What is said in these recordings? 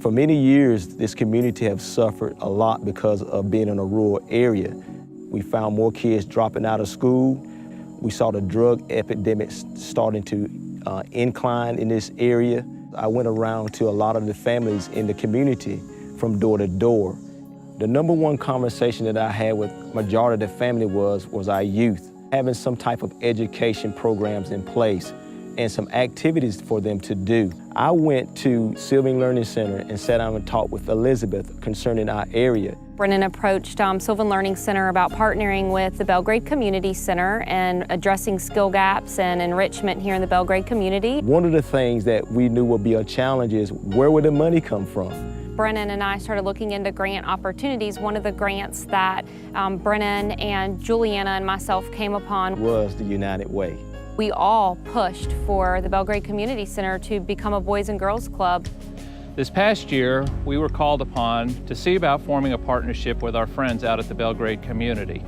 For many years, this community has suffered a lot because of being in a rural area. We found more kids dropping out of school. We saw the drug epidemic starting to incline in this area. I went around to a lot of the families in the community from door to door. The number one conversation that I had with majority of the family was our youth, having some type of education programs in place and some activities for them to do. I went to Sylvan Learning Center and sat down and talked with Elizabeth concerning our area. Brennan approached Sylvan Learning Center about partnering with the Belgrade Community Center and addressing skill gaps and enrichment here in the Belgrade community. One of the things that we knew would be a challenge is where would the money come from? Brennan and I started looking into grant opportunities. One of the grants that Brennan and Juliana and myself came upon was the United Way. We all pushed for the Belgrade Community Center to become a Boys and Girls Club. This past year, we were called upon to see about forming a partnership with our friends out at the Belgrade community.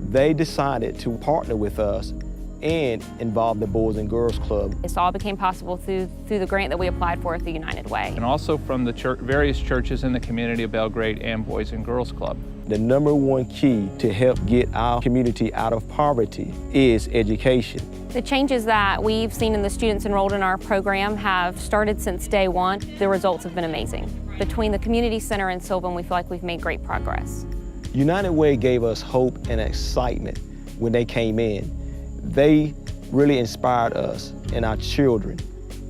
They decided to partner with us and involve the Boys and Girls Club. This all became possible through the grant that we applied for at the United Way. And also from the various churches in the community of Belgrade and Boys and Girls Club. The number one key to help get our community out of poverty is education. The changes that we've seen in the students enrolled in our program have started since day one. The results have been amazing. Between the community center and Sylvan, we feel like we've made great progress. United Way gave us hope and excitement when they came in. They really inspired us and our children.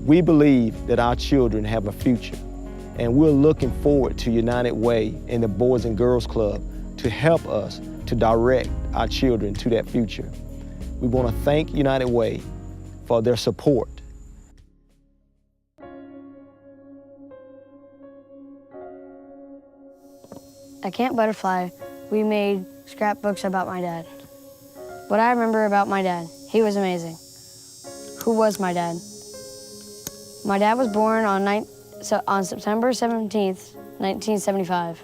We believe that our children have a future, and we're looking forward to United Way and the Boys and Girls Club to help us to direct our children to that future. We want to thank United Way for their support. At Camp Butterfly, we made scrapbooks about my dad. What I remember about my dad, he was amazing. Who was my dad? My dad was born on September 17th, 1975,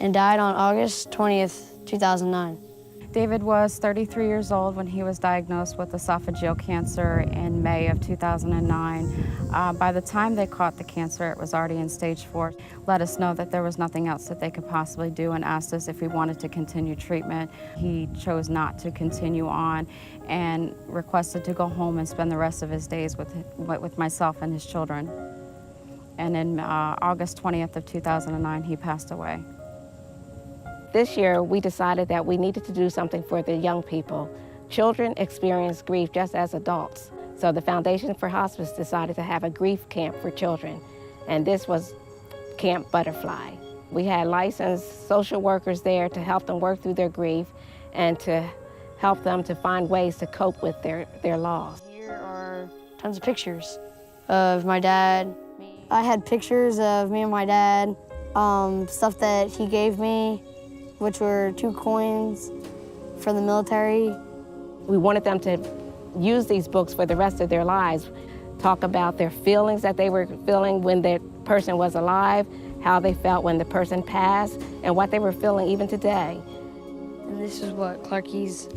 and died on August 20th, 2009. David was 33 years old when he was diagnosed with esophageal cancer in May of 2009. By the time they caught the cancer, it was already in stage 4. Let us know that there was nothing else that they could possibly do and asked us if we wanted to continue treatment. He chose not to continue on and requested to go home and spend the rest of his days with myself and his children. And in August 20th of 2009, he passed away. This year, we decided that we needed to do something for the young people. Children experience grief just as adults. So the Foundation for Hospice decided to have a grief camp for children. And this was Camp Butterfly. We had licensed social workers there to help them work through their grief and to help them to find ways to cope with their loss. Here are tons of pictures of my dad. I had pictures of me and my dad, stuff that he gave me, which were 2 coins for the military. We wanted them to use these books for the rest of their lives, talk about their feelings that they were feeling when the person was alive, how they felt when the person passed, and what they were feeling even today. And this is what Clarky's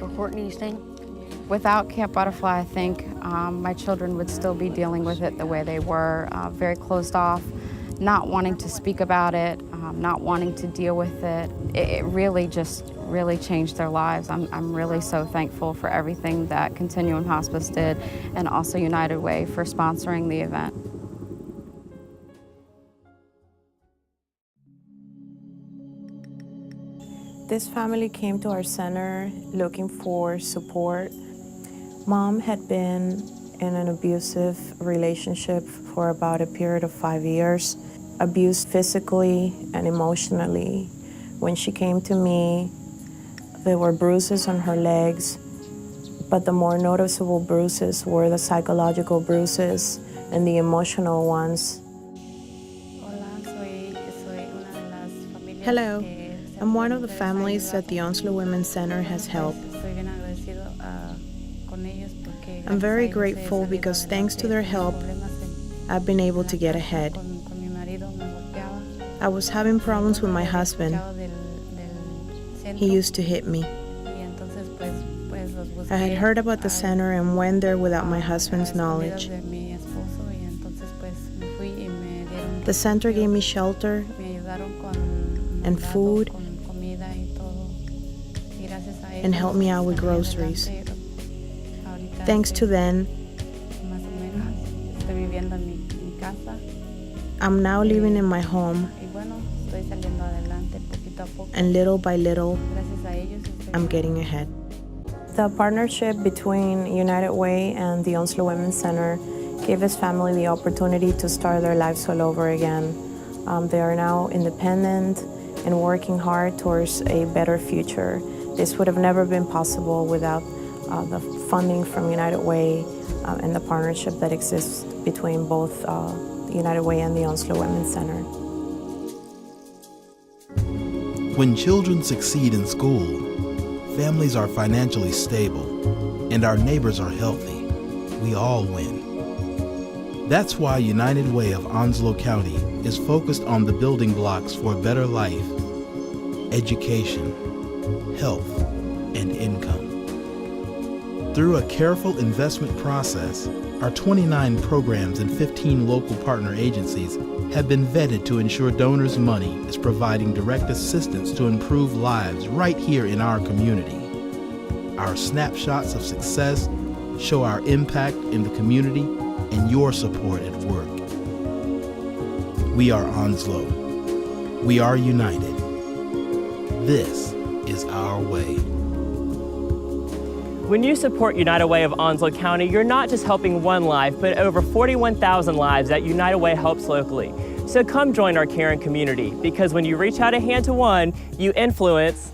or Courtney's thing. Without Camp Butterfly, I think my children would still be dealing with it the way they were, very closed off, not wanting to speak about it, not wanting to deal with it. It really changed their lives. I'm really so thankful for everything that Continuum Hospice did and also United Way for sponsoring the event. This family came to our center looking for support. Mom had been in an abusive relationship for about a period of 5 years, abused physically and emotionally. When she came to me, there were bruises on her legs, but the more noticeable bruises were the psychological bruises and the emotional ones. Hello, I'm one of the families that the Onslow Women's Center has helped. I'm very grateful because thanks to their help, I've been able to get ahead. I was having problems with my husband. He used to hit me. I had heard about the center and went there without my husband's knowledge. The center gave me shelter and food and helped me out with groceries. Thanks to them, I'm now living in my home, and little by little, I'm getting ahead. The partnership between United Way and the Onslow Women's Center gave this family the opportunity to start their lives all over again. They are now independent and working hard towards a better future. This would have never been possible without the funding from United Way and the partnership that exists between both United Way and the Onslow Women's Center. When children succeed in school, families are financially stable, and our neighbors are healthy. We all win. That's why United Way of Onslow County is focused on the building blocks for a better life: education, health, and income. Through a careful investment process, our 29 programs and 15 local partner agencies have been vetted to ensure donors' money is providing direct assistance to improve lives right here in our community. Our snapshots of success show our impact in the community and your support at work. We are Onslow. We are united. This is our way. When you support United Way of Onslow County, you're not just helping one life, but over 41,000 lives that United Way helps locally. So come join our caring community, because when you reach out a hand to one, you influence